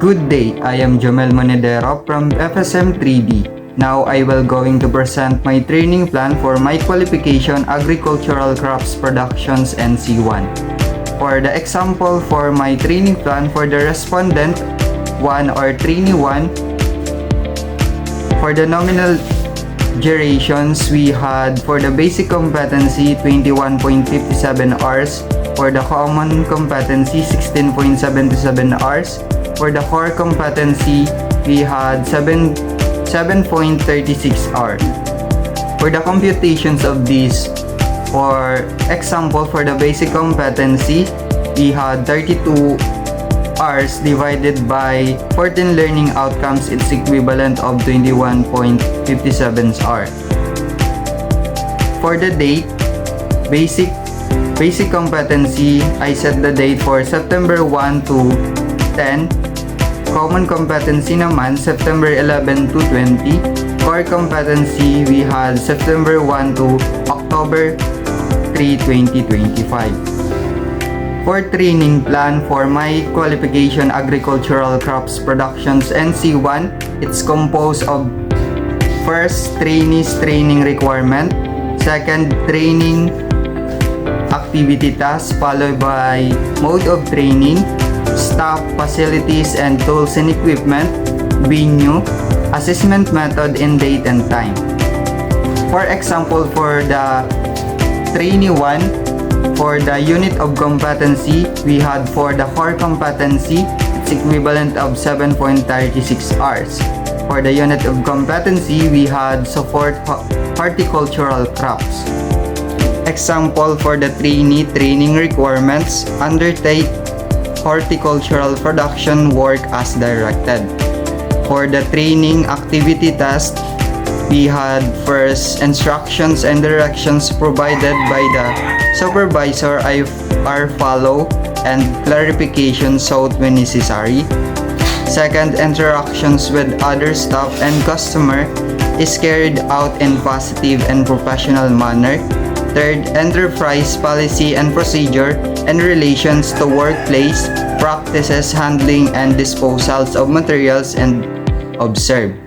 Good day, I am Jomel Monedero from FSM 3D. Now I will going to present my training plan for my qualification Agricultural Crops Productions NC1. For the example for my training plan for the respondent 1 or trainee 1, for the nominal durations we had for the basic competency 21.57 hours, for the common competency 16.77 hours, for the core competency we had 7.36 hours. For the computations of these, for example for the basic competency we had 32 hours divided by 14 learning outcomes, it's equivalent of 21.57 hours. For the date, basic competency, I set the date for September 1 to 10. Common competency naman, September 11 to 20. Core competency, we had September 1 to October 3, 2025. For training plan for my qualification Agricultural Crops Productions NC1, it's composed of first, trainees training requirement, second, training activity task, followed by mode of training, staff, facilities and tools and equipment, venue, assessment method, and date and time. For example, for the trainee 1, for the unit of competency, we had for the core competency, it's equivalent of 7.36 hours. For the unit of competency, we had support horticultural crops. Example for the trainee training requirements, undertake horticultural production work as directed. For the training activity task, we had first instructions and directions provided by the supervisor are followed and clarification sought when necessary. Second, interactions with other staff and customer is carried out in positive and professional manner. Third, enterprise policy and procedure in relations to workplace practices, handling and disposals of materials and observed.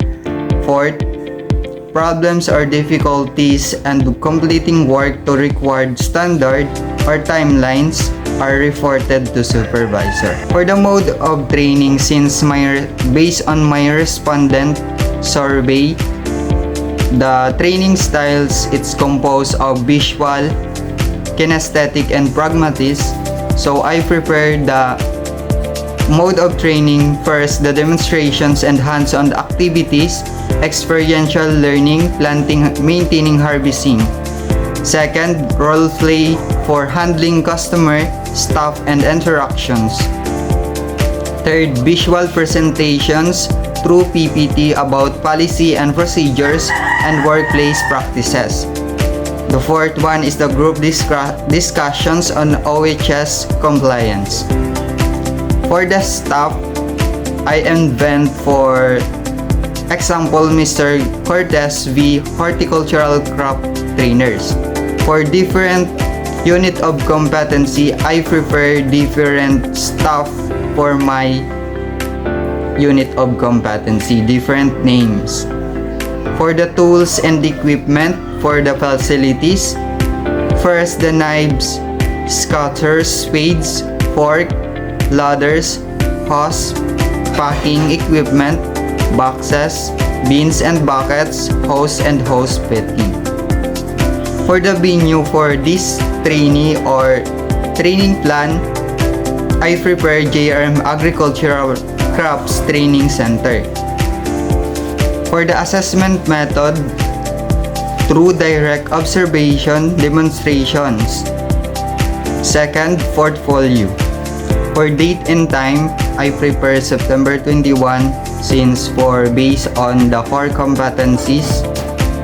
Fourth, problems or difficulties and completing work to required standard or timelines are reported to supervisor. For the mode of training, since based on my respondent survey, the training styles, it's composed of visual, kinesthetic and pragmatist. So I prepared the mode of training. First, the demonstrations and hands-on activities, experiential learning, planting, maintaining, harvesting. Second, role play for handling customer, staff and interactions. Third, visual presentations through PPT about policy and procedures and workplace practices. The fourth one is the group discussions on OHS compliance. For the staff, I invent for example Mr. Cortez V horticultural crop trainers. For different unit of competency, I prefer different staff for my unit of competency, different names. For the tools and equipment, for the facilities, first the knives, cutters, spades, fork, ladders, hose, packing equipment, boxes, bins and buckets, hose and hose fitting. For the venue for this trainee or training plan, I prepare JRM Agricultural Crops Training Center. For the assessment method, through direct observation demonstrations. Second, portfolio. For date and time, I prepare September 21 since for based on the core competencies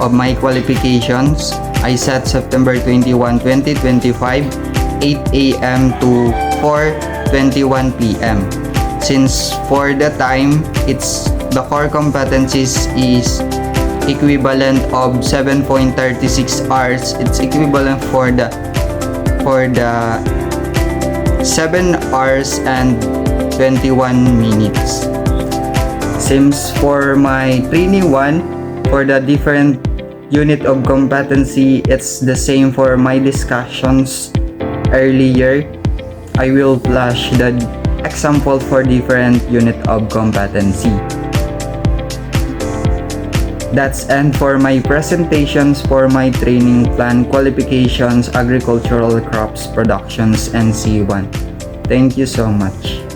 of my qualifications, I set September 21, 2025, 8 a.m. to 4:21 p.m. Since for the time, it's the core competencies is equivalent of 7.36 hours. It's equivalent for the 7 hours and 21 minutes. Seems for my trainee 1, for the different unit of competency, it's the same for my discussions earlier. I will flash the example for different unit of competency. That's end for my presentations for my training plan qualifications agricultural crops productions NC1. Thank you so much.